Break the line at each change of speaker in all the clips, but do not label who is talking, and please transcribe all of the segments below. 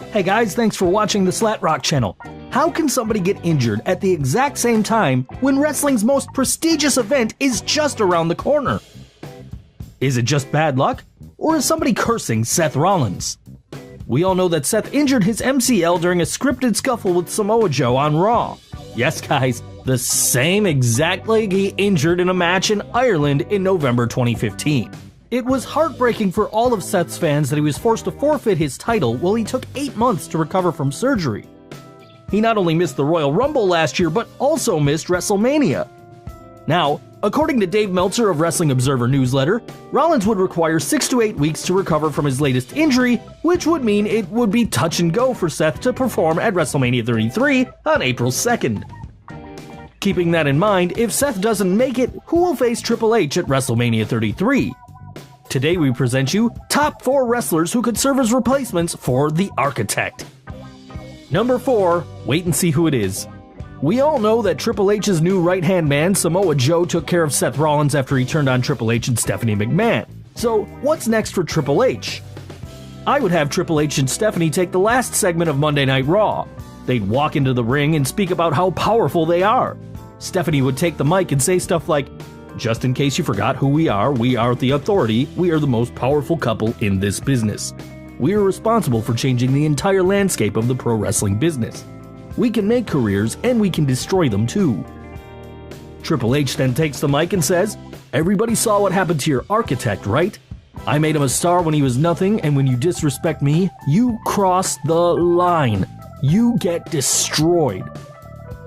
Hey guys, thanks for watching the Slat Rock channel. How can somebody get injured at the exact same time when wrestling's most prestigious event is just around the corner? Is it just bad luck? Or is somebody cursing Seth Rollins? We all know that Seth injured his MCL during a scripted scuffle with Samoa Joe on Raw. Yes guys, the same exact leg he injured in a match in Ireland in November 2015. It was heartbreaking for all of Seth's fans that he was forced to forfeit his title while he took 8 months to recover from surgery. He not only missed the Royal Rumble last year, but also missed WrestleMania. Now, according to Dave Meltzer of Wrestling Observer Newsletter, Rollins would require 6 to 8 weeks to recover from his latest injury, which would mean it would be touch and go for Seth to perform at WrestleMania 33 on April 2nd. Keeping that in mind, if Seth doesn't make it, who will face Triple H at WrestleMania 33? Today we present you top 4 wrestlers who could serve as replacements for The Architect. Number 4, wait and see who it is. We all know that Triple H's new right-hand man, Samoa Joe, took care of Seth Rollins after he turned on Triple H and Stephanie McMahon. So what's next for Triple H? I would have Triple H and Stephanie take the last segment of Monday Night Raw. They'd walk into the ring and speak about how powerful they are. Stephanie would take the mic and say stuff like, "Just in case you forgot who we are the authority, we are the most powerful couple in this business. We are responsible for changing the entire landscape of the pro wrestling business. We can make careers and we can destroy them too." Triple H then takes the mic and says, "Everybody saw what happened to your architect, right? I made him a star when he was nothing, and when you disrespect me, you cross the line. You get destroyed.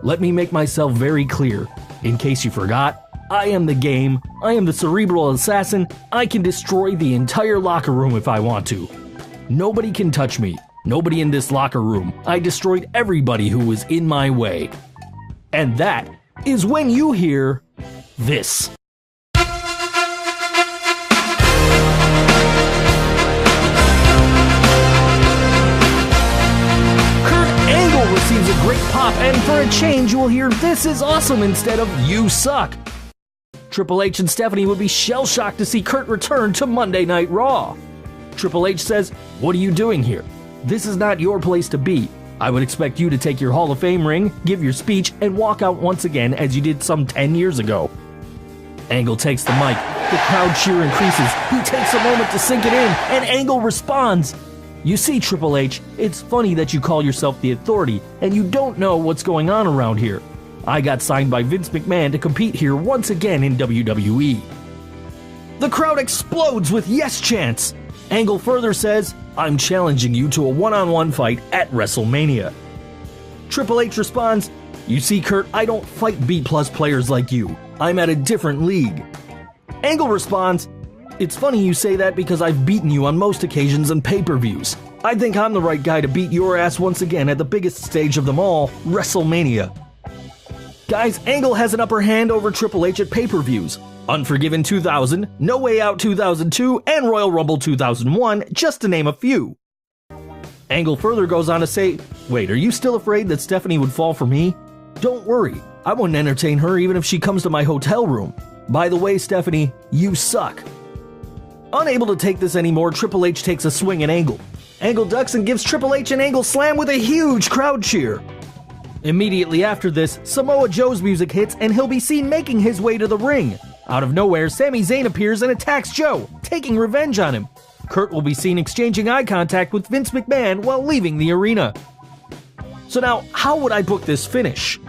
Let me make myself very clear. In case you forgot, I am the game, I am the cerebral assassin, I can destroy the entire locker room if I want to. Nobody can touch me, nobody in this locker room. I destroyed everybody who was in my way." And that is when you hear this. Receives a great pop, and for a change you will hear "This is awesome" instead of "You suck." Triple H and Stephanie would be shell-shocked to see Kurt return to Monday Night Raw. Triple H says, "What are you doing here? This is not your place to be. I would expect you to take your Hall of Fame ring, give your speech, and walk out once again as you did some 10 years ago." Angle takes the mic. The crowd cheer increases. He takes a moment to sink it in, and Angle responds, "You see, Triple H, it's funny that you call yourself the authority, and you don't know what's going on around here. I got signed by Vince McMahon to compete here once again in WWE." The crowd explodes with yes chants. Angle further says, "I'm challenging you to a one-on-one fight at WrestleMania." Triple H responds, "You see, Kurt, I don't fight B-plus players like you. I'm at a different league." Angle responds, "It's funny you say that because I've beaten you on most occasions and pay-per-views. I think I'm the right guy to beat your ass once again at the biggest stage of them all, WrestleMania." Guys, Angle has an upper hand over Triple H at pay-per-views. Unforgiven 2000, No Way Out 2002, and Royal Rumble 2001, just to name a few. Angle further goes on to say, "Wait, are you still afraid that Stephanie would fall for me? Don't worry, I wouldn't entertain her even if she comes to my hotel room. By the way, Stephanie, you suck." Unable to take this anymore, Triple H takes a swing at Angle. Angle ducks and gives Triple H an Angle slam with a huge crowd cheer. Immediately after this, Samoa Joe's music hits and he'll be seen making his way to the ring. Out of nowhere, Sami Zayn appears and attacks Joe, taking revenge on him. Kurt will be seen exchanging eye contact with Vince McMahon while leaving the arena. So now, how would I book this finish?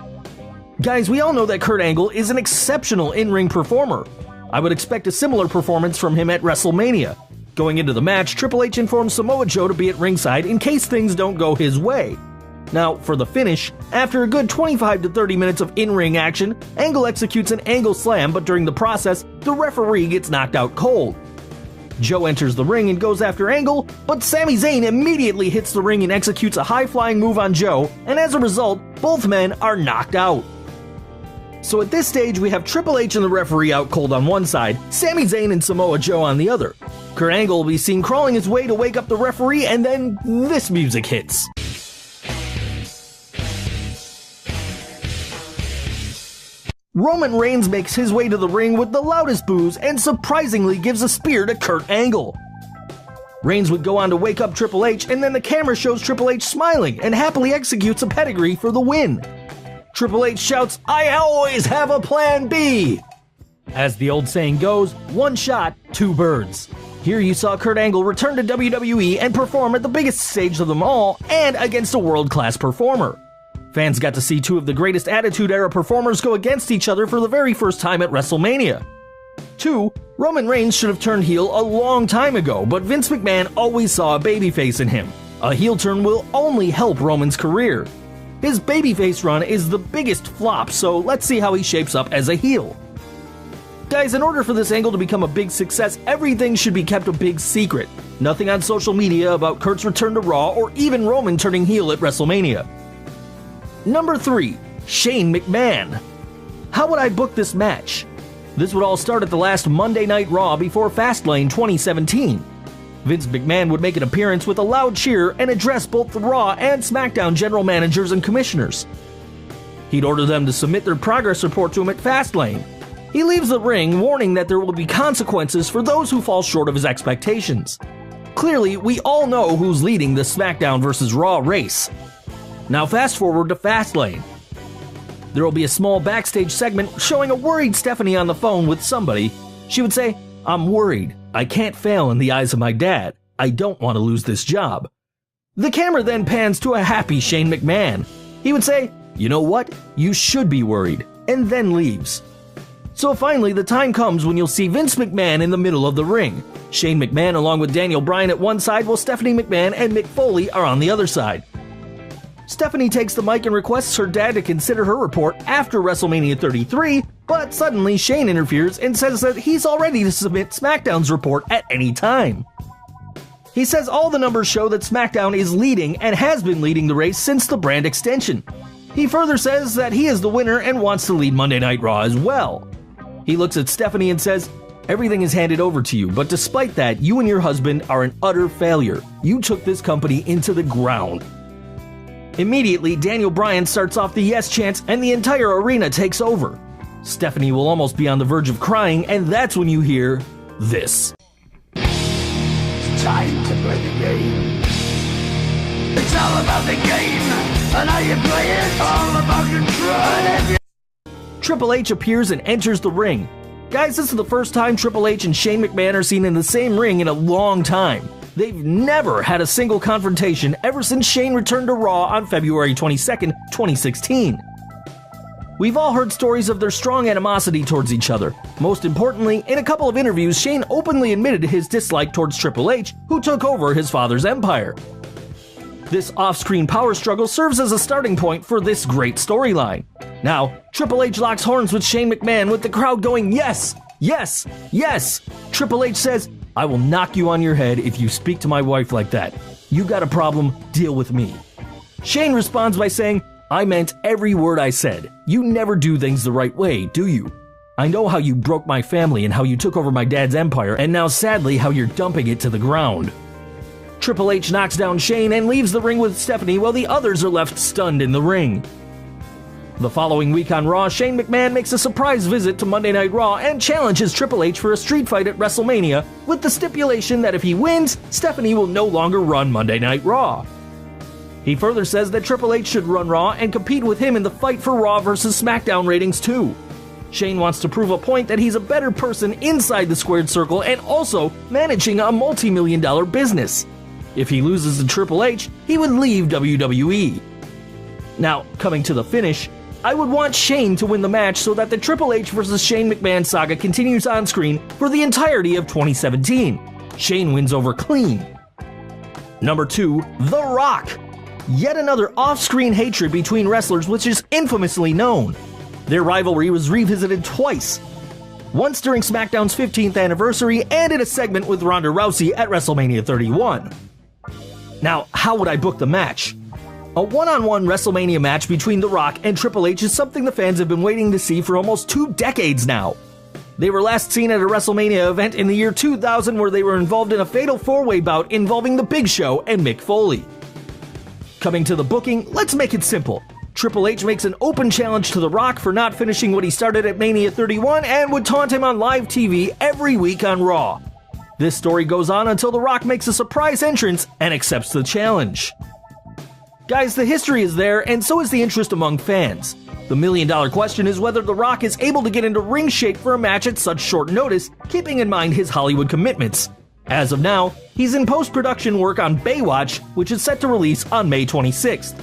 Guys, we all know that Kurt Angle is an exceptional in-ring performer. I would expect a similar performance from him at WrestleMania. Going into the match, Triple H informs Samoa Joe to be at ringside in case things don't go his way. Now, for the finish, after a good 25 to 30 minutes of in-ring action, Angle executes an Angle slam, but during the process, the referee gets knocked out cold. Joe enters the ring and goes after Angle, but Sami Zayn immediately hits the ring and executes a high-flying move on Joe, and as a result, both men are knocked out. So at this stage, we have Triple H and the referee out cold on one side, Sami Zayn and Samoa Joe on the other. Kurt Angle will be seen crawling his way to wake up the referee, and then this music hits. Roman Reigns makes his way to the ring with the loudest boos and surprisingly gives a spear to Kurt Angle. Reigns would go on to wake up Triple H, and then the camera shows Triple H smiling and happily executes a pedigree for the win. Triple H shouts, "I always have a plan B!" As the old saying goes, one shot, two birds. Here you saw Kurt Angle return to WWE and perform at the biggest stage of them all, and against a world-class performer. Fans got to see two of the greatest Attitude Era performers go against each other for the very first time at Wrestlemania. 2. Roman Reigns should have turned heel a long time ago, but Vince McMahon always saw a babyface in him. A heel turn will only help Roman's career. His babyface run is the biggest flop, so let's see how he shapes up as a heel. Guys, in order for this angle to become a big success, everything should be kept a big secret. Nothing on social media about Kurt's return to Raw or even Roman turning heel at WrestleMania. Number 3. Shane McMahon. How would I book this match? This would all start at the last Monday Night Raw before Fastlane 2017. Vince McMahon would make an appearance with a loud cheer and address both the Raw and SmackDown general managers and commissioners. He'd order them to submit their progress report to him at Fastlane. He leaves the ring warning that there will be consequences for those who fall short of his expectations. Clearly, we all know who's leading the SmackDown vs. Raw race. Now fast forward to Fastlane. There will be a small backstage segment showing a worried Stephanie on the phone with somebody. She would say, "I'm worried. I can't fail in the eyes of my dad. I don't want to lose this job." The camera then pans to a happy Shane McMahon. He would say, "You know what? You should be worried," and then leaves. So finally, the time comes when you'll see Vince McMahon in the middle of the ring. Shane McMahon along with Daniel Bryan at one side, while Stephanie McMahon and Mick Foley are on the other side. Stephanie takes the mic and requests her dad to consider her report after WrestleMania 33, but suddenly Shane interferes and says that he's all ready to submit SmackDown's report at any time. He says all the numbers show that SmackDown is leading and has been leading the race since the brand extension. He further says that he is the winner and wants to lead Monday Night Raw as well. He looks at Stephanie and says, "Everything is handed over to you, but despite that, you and your husband are an utter failure. You took this company into the ground." Immediately, Daniel Bryan starts off the yes chants and the entire arena takes over. Stephanie will almost be on the verge of crying, and that's when you hear this.
It's time to play the game. It's all about the game, and how you play it, all about control.
Triple H appears and enters the ring. Guys, this is the first time Triple H and Shane McMahon are seen in the same ring in a long time. They've never had a single confrontation ever since Shane returned to Raw on February 22nd, 2016. We've all heard stories of their strong animosity towards each other. Most importantly, in a couple of interviews, Shane openly admitted his dislike towards Triple H, who took over his father's empire. This off-screen power struggle serves as a starting point for this great storyline. Now, Triple H locks horns with Shane McMahon with the crowd going, "Yes! Yes! Yes!" Triple H says, "I will knock you on your head if you speak to my wife like that. You got a problem, deal with me." Shane responds by saying, "I meant every word I said. You never do things the right way, do you? I know how you broke my family and how you took over my dad's empire, and now sadly how you're dumping it to the ground." Triple H knocks down Shane and leaves the ring with Stephanie while the others are left stunned in the ring. The following week on Raw, Shane McMahon makes a surprise visit to Monday Night Raw and challenges Triple H for a street fight at WrestleMania with the stipulation that if he wins, Stephanie will no longer run Monday Night Raw. He further says that Triple H should run Raw and compete with him in the fight for Raw vs. SmackDown ratings too. Shane wants to prove a point that he's a better person inside the squared circle and also managing a multi-million-dollar business. If he loses to Triple H, he would leave WWE. Now, coming to the finish, I would want Shane to win the match so that the Triple H vs. Shane McMahon saga continues on screen for the entirety of 2017. Shane wins over clean. Number 2, The Rock. Yet another off-screen hatred between wrestlers which is infamously known. Their rivalry was revisited twice. Once during SmackDown's 15th anniversary and in a segment with Ronda Rousey at WrestleMania 31. Now, how would I book the match? A one-on-one WrestleMania match between The Rock and Triple H is something the fans have been waiting to see for almost 2 decades now. They were last seen at a WrestleMania event in the year 2000 where they were involved in a fatal 4-way bout involving The Big Show and Mick Foley. Coming to the booking, let's make it simple. Triple H makes an open challenge to The Rock for not finishing what he started at Mania 31 and would taunt him on live TV every week on Raw. This story goes on until The Rock makes a surprise entrance and accepts the challenge. Guys, the history is there, and so is the interest among fans. The million-dollar question is whether The Rock is able to get into ring shape for a match at such short notice, keeping in mind his Hollywood commitments. As of now, he's in post-production work on Baywatch, which is set to release on May 26th.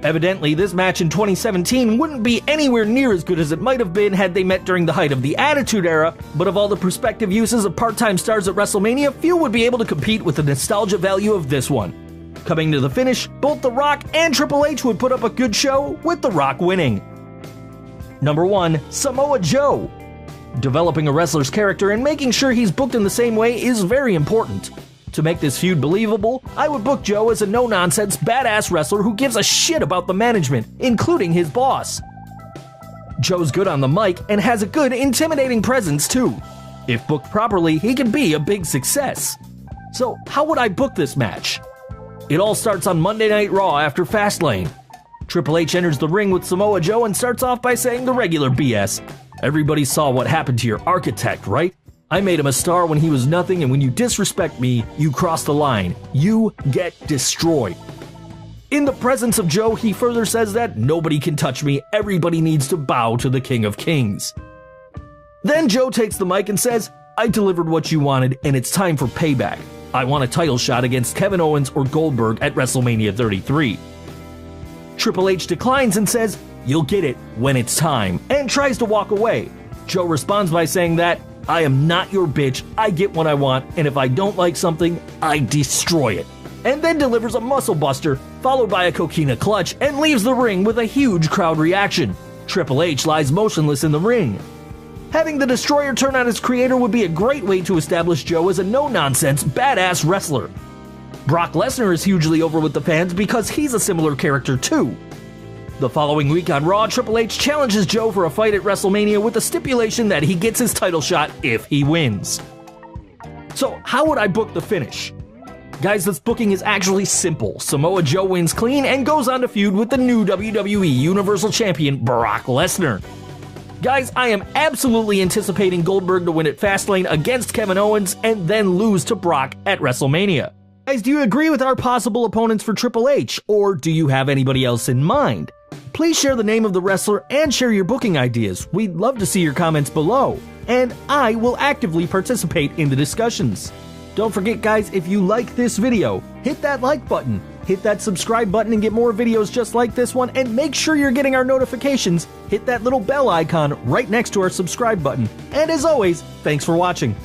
Evidently, this match in 2017 wouldn't be anywhere near as good as it might have been had they met during the height of the Attitude Era, but of all the prospective uses of part-time stars at WrestleMania, few would be able to compete with the nostalgia value of this one. Coming to the finish, both The Rock and Triple H would put up a good show, with The Rock winning. Number 1. Samoa Joe. Developing a wrestler's character and making sure he's booked in the same way is very important. To make this feud believable, I would book Joe as a no-nonsense, badass wrestler who gives a shit about the management, including his boss. Joe's good on the mic and has a good, intimidating presence too. If booked properly, he can be a big success. So, how would I book this match? It all starts on Monday Night Raw after Fastlane. Triple H enters the ring with Samoa Joe and starts off by saying the regular BS. Everybody saw what happened to your architect, right? I made him a star when he was nothing, and when you disrespect me, you cross the line. You get destroyed. In the presence of Joe, he further says that nobody can touch me, everybody needs to bow to the King of Kings. Then Joe takes the mic and says, I delivered what you wanted, and it's time for payback. I want a title shot against Kevin Owens or Goldberg at WrestleMania 33. Triple H declines and says, you'll get it when it's time, and tries to walk away. Joe responds by saying that, I am not your bitch, I get what I want, and if I don't like something, I destroy it. And then delivers a muscle buster, followed by a coquina clutch, and leaves the ring with a huge crowd reaction. Triple H lies motionless in the ring. Having the Destroyer turn on his creator would be a great way to establish Joe as a no-nonsense, badass wrestler. Brock Lesnar is hugely over with the fans because he's a similar character too. The following week on Raw, Triple H challenges Joe for a fight at WrestleMania with the stipulation that he gets his title shot if he wins. So, how would I book the finish? Guys, this booking is actually simple. Samoa Joe wins clean and goes on to feud with the new WWE Universal Champion Brock Lesnar. Guys, I am absolutely anticipating Goldberg to win at Fastlane against Kevin Owens and then lose to Brock at WrestleMania. Guys, do you agree with our possible opponents for Triple H, or do you have anybody else in mind? Please share the name of the wrestler and share your booking ideas. We'd love to see your comments below, and I will actively participate in the discussions. Don't forget, guys, if you like this video, hit that like button, hit that subscribe button and get more videos just like this one, and make sure you're getting our notifications. Hit that little bell icon right next to our subscribe button. And as always, thanks for watching.